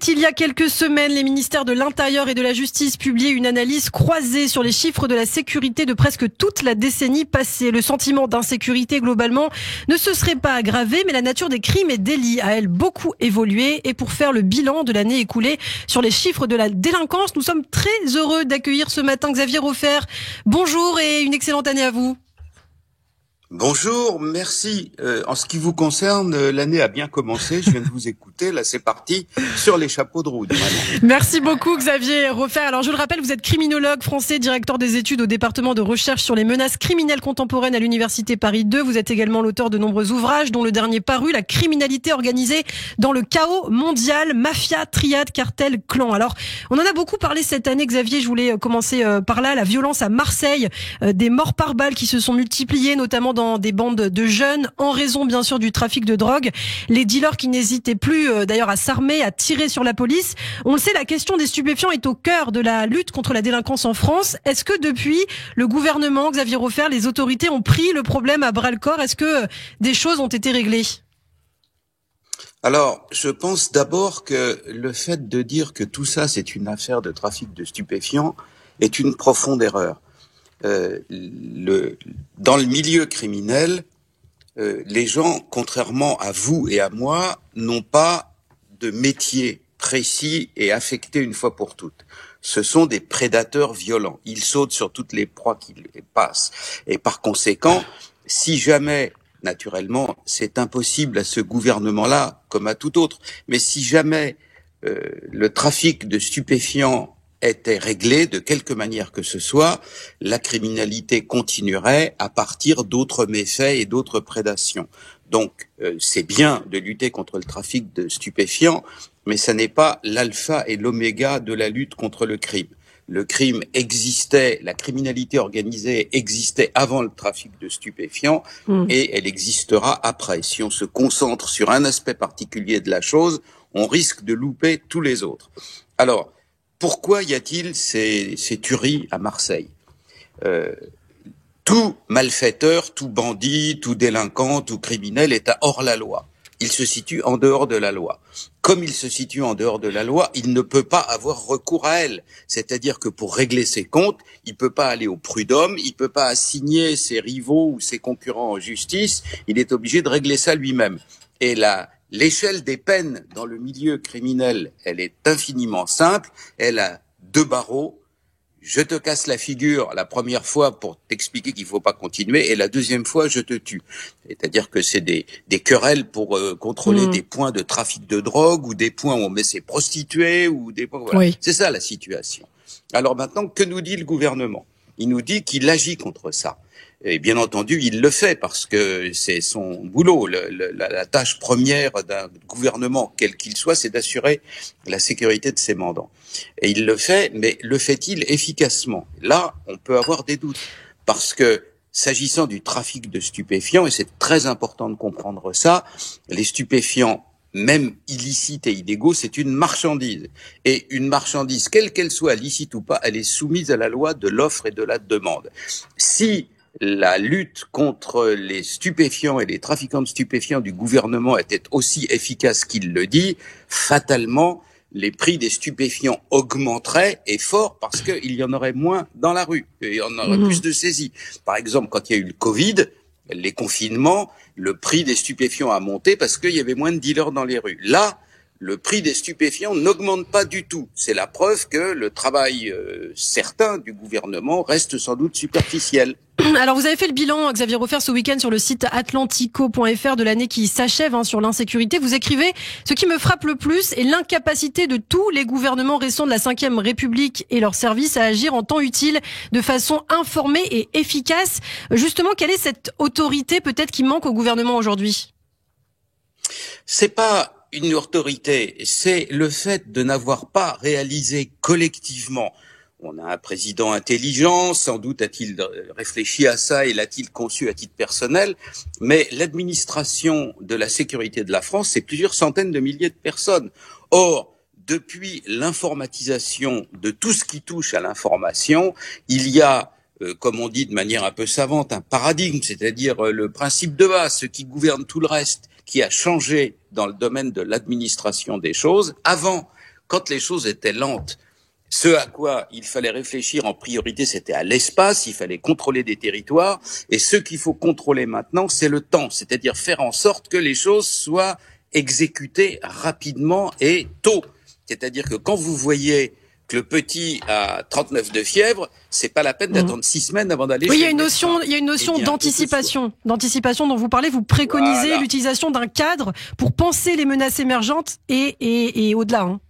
Il y a quelques semaines, les ministères de l'Intérieur et de la Justice publiaient une analyse croisée sur les chiffres de la sécurité de presque toute la décennie passée. Le sentiment d'insécurité, globalement, ne se serait pas aggravé, mais la nature des crimes et délits a, elle, beaucoup évolué. Et pour faire le bilan de l'année écoulée sur les chiffres de la délinquance, nous sommes très heureux d'accueillir ce matin Xavier Roffer. Bonjour et une excellente année à vous. Bonjour, merci. En ce qui vous concerne, l'année a bien commencé. Je viens de vous écouter. Là, c'est parti sur les chapeaux de roue. Merci beaucoup, Xavier Roffer. Alors, je le rappelle, vous êtes criminologue français, directeur des études au département de recherche sur les menaces criminelles contemporaines à l'Université Paris 2. Vous êtes également l'auteur de nombreux ouvrages, dont le dernier paru, La criminalité organisée dans le chaos mondial, mafia, triade, cartel, clan. Alors, on en a beaucoup parlé cette année, Xavier. Je voulais commencer par là. La violence à Marseille, des morts par balles qui se sont multipliées, notamment dans des bandes de jeunes, en raison bien sûr du trafic de drogue. Les dealers qui n'hésitaient plus d'ailleurs à s'armer, à tirer sur la police. On le sait, la question des stupéfiants est au cœur de la lutte contre la délinquance en France. Est-ce que depuis le gouvernement, Xavier Roffer, les autorités ont pris le problème à bras-le-corps? Est-ce que des choses ont été réglées? Alors, je pense d'abord que le fait de dire que tout ça c'est une affaire de trafic de stupéfiants est une profonde erreur. Dans le milieu criminel, les gens, contrairement à vous et à moi, n'ont pas de métier précis et affecté une fois pour toutes. Ce sont des prédateurs violents. Ils sautent sur toutes les proies qui les passent. Et par conséquent, si jamais, naturellement, c'est impossible à ce gouvernement-là, comme à tout autre, mais si jamais le trafic de stupéfiants était réglé de quelque manière que ce soit, la criminalité continuerait à partir d'autres méfaits et d'autres prédations. Donc, c'est bien de lutter contre le trafic de stupéfiants, mais ça n'est pas l'alpha et l'oméga de la lutte contre le crime. Le crime existait, la criminalité organisée existait avant le trafic de stupéfiants et elle existera après. Si on se concentre sur un aspect particulier de la chose, on risque de louper tous les autres. Alors, pourquoi y a-t-il ces tueries à Marseille? Tout malfaiteur, tout bandit, tout délinquant, tout criminel est hors la loi. Il se situe en dehors de la loi. Comme il se situe en dehors de la loi, il ne peut pas avoir recours à elle. C'est-à-dire que pour régler ses comptes, il ne peut pas aller au prud'homme, il ne peut pas assigner ses rivaux ou ses concurrents en justice, il est obligé de régler ça lui-même. Et l'échelle des peines dans le milieu criminel, elle est infiniment simple. Elle a 2 barreaux. Je te casse la figure la première fois pour t'expliquer qu'il ne faut pas continuer, et la deuxième fois, je te tue. C'est-à-dire que c'est des querelles pour contrôler des points de trafic de drogue ou des points où on met ses prostituées ou des points. Voilà. Oui. C'est ça la situation. Alors maintenant, que nous dit le gouvernement? Il nous dit qu'il agit contre ça. Et bien entendu, il le fait parce que c'est son boulot. La tâche première d'un gouvernement, quel qu'il soit, c'est d'assurer la sécurité de ses mandants. Et il le fait, mais le fait-il efficacement? Là, on peut avoir des doutes. Parce que, s'agissant du trafic de stupéfiants, et c'est très important de comprendre ça, les stupéfiants, même illicites et illégaux, c'est une marchandise. Et une marchandise, quelle qu'elle soit, licite ou pas, elle est soumise à la loi de l'offre et de la demande. Si la lutte contre les stupéfiants et les trafiquants de stupéfiants du gouvernement était aussi efficace qu'il le dit, fatalement, les prix des stupéfiants augmenteraient, et fort, parce qu'il y en aurait moins dans la rue, et il y en aurait plus de saisies. Par exemple, quand il y a eu le Covid, les confinements, le prix des stupéfiants a monté parce qu'il y avait moins de dealers dans les rues. Là, le prix des stupéfiants n'augmente pas du tout. C'est la preuve que le travail certain du gouvernement reste sans doute superficiel. Alors vous avez fait le bilan, Xavier Roffer, ce week-end sur le site atlantico.fr de l'année qui s'achève sur l'insécurité. Vous écrivez « Ce qui me frappe le plus est l'incapacité de tous les gouvernements récents de la Ve République et leurs services à agir en temps utile, de façon informée et efficace. » Justement, quelle est cette autorité peut-être qui manque au gouvernement aujourd'hui? C'est pas une autorité, c'est le fait de n'avoir pas réalisé collectivement. On a un président intelligent, sans doute a-t-il réfléchi à ça et l'a-t-il conçu à titre personnel, mais l'administration de la sécurité de la France, c'est plusieurs centaines de milliers de personnes. Or, depuis l'informatisation de tout ce qui touche à l'information, il y a, comme on dit de manière un peu savante, un paradigme, c'est-à-dire le principe de base, ce qui gouverne tout le reste, qui a changé dans le domaine de l'administration des choses. Avant, quand les choses étaient lentes, ce à quoi il fallait réfléchir en priorité, c'était à l'espace, il fallait contrôler des territoires, et ce qu'il faut contrôler maintenant, c'est le temps, c'est-à-dire faire en sorte que les choses soient exécutées rapidement et tôt. C'est-à-dire que quand vous voyez que le petit a 39 de fièvre, c'est pas la peine d'attendre 6 semaines avant d'aller chez le médecin. Il y a une notion d'anticipation dont vous parlez. Vous préconisez l'utilisation d'un cadre pour penser les menaces émergentes et au-delà. Hein.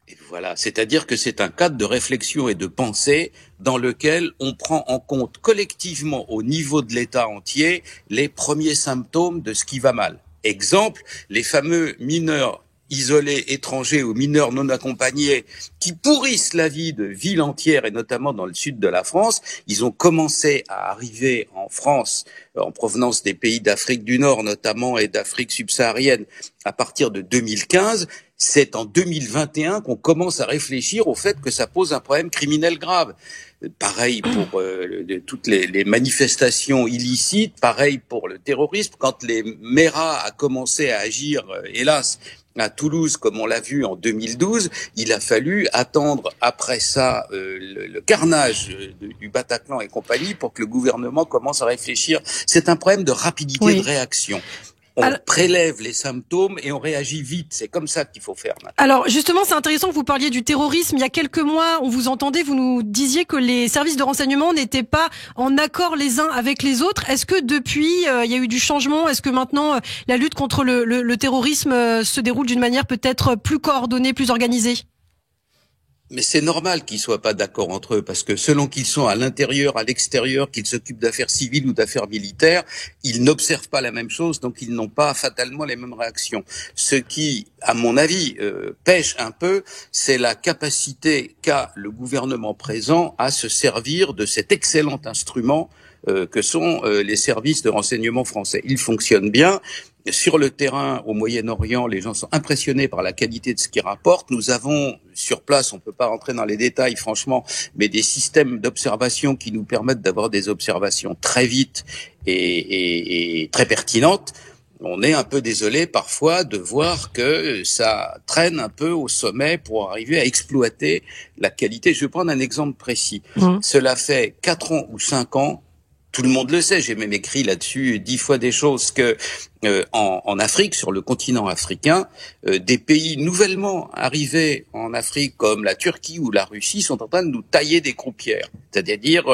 Et voilà, c'est-à-dire que c'est un cadre de réflexion et de pensée dans lequel on prend en compte collectivement au niveau de l'État entier les premiers symptômes de ce qui va mal. Exemple, les fameux mineurs isolés étrangers ou mineurs non accompagnés qui pourrissent la vie de villes entières et notamment dans le sud de la France. Ils ont commencé à arriver en France en provenance des pays d'Afrique du Nord notamment et d'Afrique subsaharienne à partir de 2015. C'est en 2021 qu'on commence à réfléchir au fait que ça pose un problème criminel grave. Pareil pour toutes les manifestations illicites, pareil pour le terrorisme. Quand les MERA a commencé à agir, hélas, à Toulouse, comme on l'a vu en 2012, il a fallu attendre après ça le carnage du Bataclan et compagnie pour que le gouvernement commence à réfléchir. C'est un problème de rapidité de réaction. On prélève les symptômes et on réagit vite. C'est comme ça qu'il faut faire maintenant. Alors justement, c'est intéressant que vous parliez du terrorisme. Il y a quelques mois, on vous entendait, vous nous disiez que les services de renseignement n'étaient pas en accord les uns avec les autres. Est-ce que depuis, il y a eu du changement? Est-ce que maintenant, la lutte contre le terrorisme se déroule d'une manière peut-être plus coordonnée, plus organisée? Mais c'est normal qu'ils soient pas d'accord entre eux, parce que selon qu'ils sont à l'intérieur, à l'extérieur, qu'ils s'occupent d'affaires civiles ou d'affaires militaires, ils n'observent pas la même chose, donc ils n'ont pas fatalement les mêmes réactions. Ce qui, à mon avis, pêche un peu, c'est la capacité qu'a le gouvernement présent à se servir de cet excellent instrument que sont les services de renseignement français. Ils fonctionnent bien. Sur le terrain, au Moyen-Orient, les gens sont impressionnés par la qualité de ce qu'ils rapportent. Nous avons sur place, on ne peut pas rentrer dans les détails franchement, mais des systèmes d'observation qui nous permettent d'avoir des observations très vite et très pertinentes. On est un peu désolé parfois de voir que ça traîne un peu au sommet pour arriver à exploiter la qualité. Je vais prendre un exemple précis. Cela fait 4 ans ou 5 ans, tout le monde le sait, j'ai même écrit là-dessus 10 fois des choses, que en Afrique, sur le continent africain, des pays nouvellement arrivés en Afrique comme la Turquie ou la Russie sont en train de nous tailler des croupières, c'est-à-dire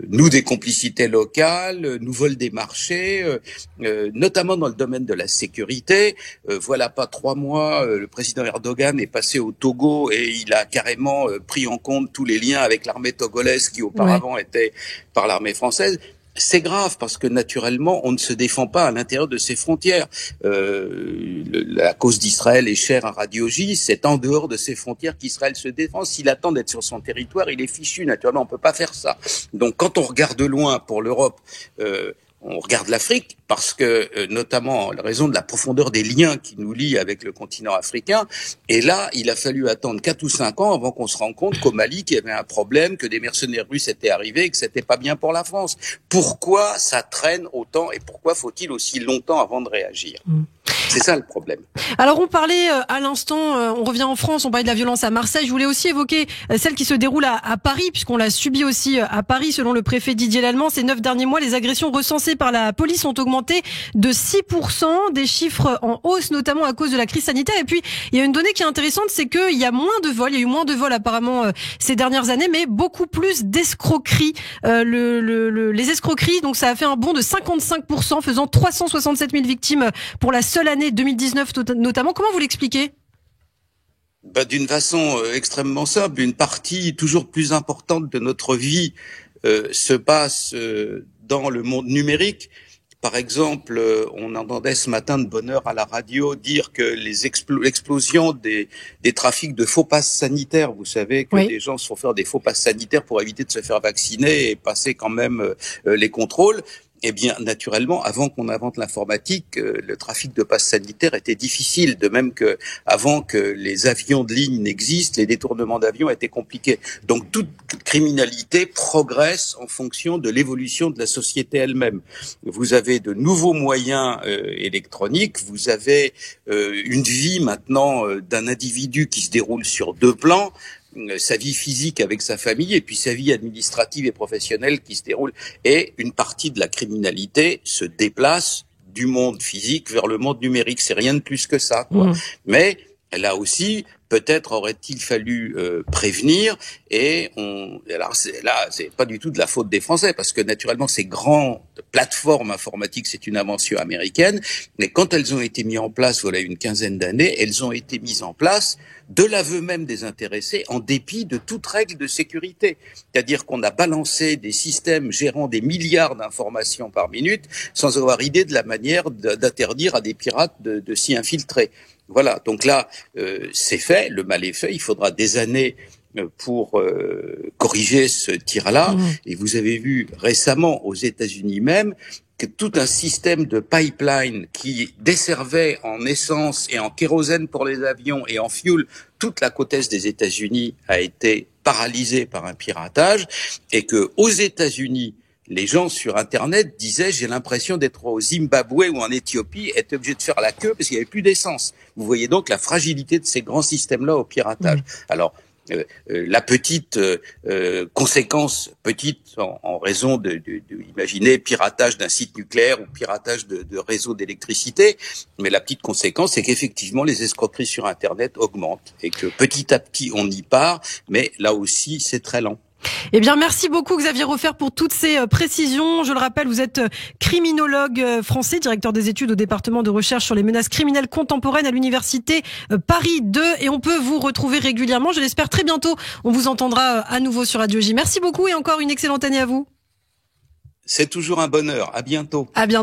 nous des complicités locales, nous volent des marchés, notamment dans le domaine de la sécurité. Voilà pas 3 mois, le président Erdogan est passé au Togo et il a carrément pris en compte tous les liens avec l'armée togolaise qui auparavant étaient par l'armée française. C'est grave parce que naturellement, on ne se défend pas à l'intérieur de ses frontières. La cause d'Israël est chère à Radio J, c'est en dehors de ses frontières qu'Israël se défend. S'il attend d'être sur son territoire, il est fichu. Naturellement, on peut pas faire ça. Donc, quand on regarde de loin pour l'Europe, on regarde l'Afrique parce que, notamment, en raison de la profondeur des liens qui nous lient avec le continent africain. Et là, il a fallu attendre 4 ou 5 ans avant qu'on se rende compte qu'au Mali, qu'il y avait un problème, que des mercenaires russes étaient arrivés et que c'était pas bien pour la France. Pourquoi ça traîne autant et pourquoi faut-il aussi longtemps avant de réagir? C'est ça le problème. Alors on parlait à l'instant, on revient en France, on parlait de la violence à Marseille. Je voulais aussi évoquer celle qui se déroule à Paris, puisqu'on l'a subie aussi à Paris. Selon le préfet Didier Lallemand, ces 9 derniers mois, les agressions recensées par la police ont augmenté de 6%, des chiffres en hausse, notamment à cause de la crise sanitaire. Et puis, il y a une donnée qui est intéressante, c'est qu'il y a moins de vols, il y a eu moins de vols apparemment ces dernières années, mais beaucoup plus d'escroqueries. Les escroqueries, donc ça a fait un bond de 55%, faisant 367 000 victimes pour la seule année 2019 notamment. Comment vous l'expliquez ? D'une façon extrêmement simple. Une partie toujours plus importante de notre vie se passe dans le monde numérique. Par exemple, on entendait ce matin de bonne heure à la radio dire que l'explosion des trafics de faux passes sanitaires, vous savez que des gens se font faire des faux passes sanitaires pour éviter de se faire vacciner et passer quand même les contrôles. Eh bien, naturellement, avant qu'on invente l'informatique, le trafic de passes sanitaires était difficile, de même que avant que les avions de ligne n'existent, les détournements d'avions étaient compliqués. Donc, toute criminalité progresse en fonction de l'évolution de la société elle-même. Vous avez de nouveaux moyens électroniques, vous avez une vie maintenant d'un individu qui se déroule sur deux plans, sa vie physique avec sa famille et puis sa vie administrative et professionnelle qui se déroule. Et une partie de la criminalité se déplace du monde physique vers le monde numérique. C'est rien de plus que ça, quoi. Mais là aussi, peut-être aurait-il fallu prévenir. Et alors c'est pas du tout de la faute des Français, parce que naturellement ces grandes plateformes informatiques, c'est une invention américaine. Mais quand elles ont été mises en place, voilà une quinzaine d'années, elles ont été mises en place de l'aveu même des intéressés, en dépit de toute règle de sécurité. C'est-à-dire qu'on a balancé des systèmes gérant des milliards d'informations par minute, sans avoir idée de la manière d'interdire à des pirates de s'y infiltrer. Voilà, donc là, c'est fait, le mal est fait, il faudra des années pour corriger ce tir-là. Et vous avez vu récemment aux États-Unis même que tout un système de pipeline qui desservait en essence et en kérosène pour les avions et en fuel toute la côte est des États-Unis a été paralysé par un piratage, et que aux États-Unis, les gens sur Internet disaient « j'ai l'impression d'être au Zimbabwe ou en Éthiopie, étaient obligés de faire la queue parce qu'il n'y avait plus d'essence ». Vous voyez donc la fragilité de ces grands systèmes-là au piratage. Alors, la petite conséquence, petite en raison imaginez, piratage d'un site nucléaire ou piratage de réseaux d'électricité, mais la petite conséquence, c'est qu'effectivement les escroqueries sur Internet augmentent et que petit à petit on y part, mais là aussi c'est très lent. Eh bien, merci beaucoup Xavier Roffer pour toutes ces précisions. Je le rappelle, vous êtes criminologue français, directeur des études au département de recherche sur les menaces criminelles contemporaines à l'université Paris 2, et on peut vous retrouver régulièrement. Je l'espère très bientôt. On vous entendra à nouveau sur Radio J. Merci beaucoup et encore une excellente année à vous. C'est toujours un bonheur. À bientôt. À bientôt.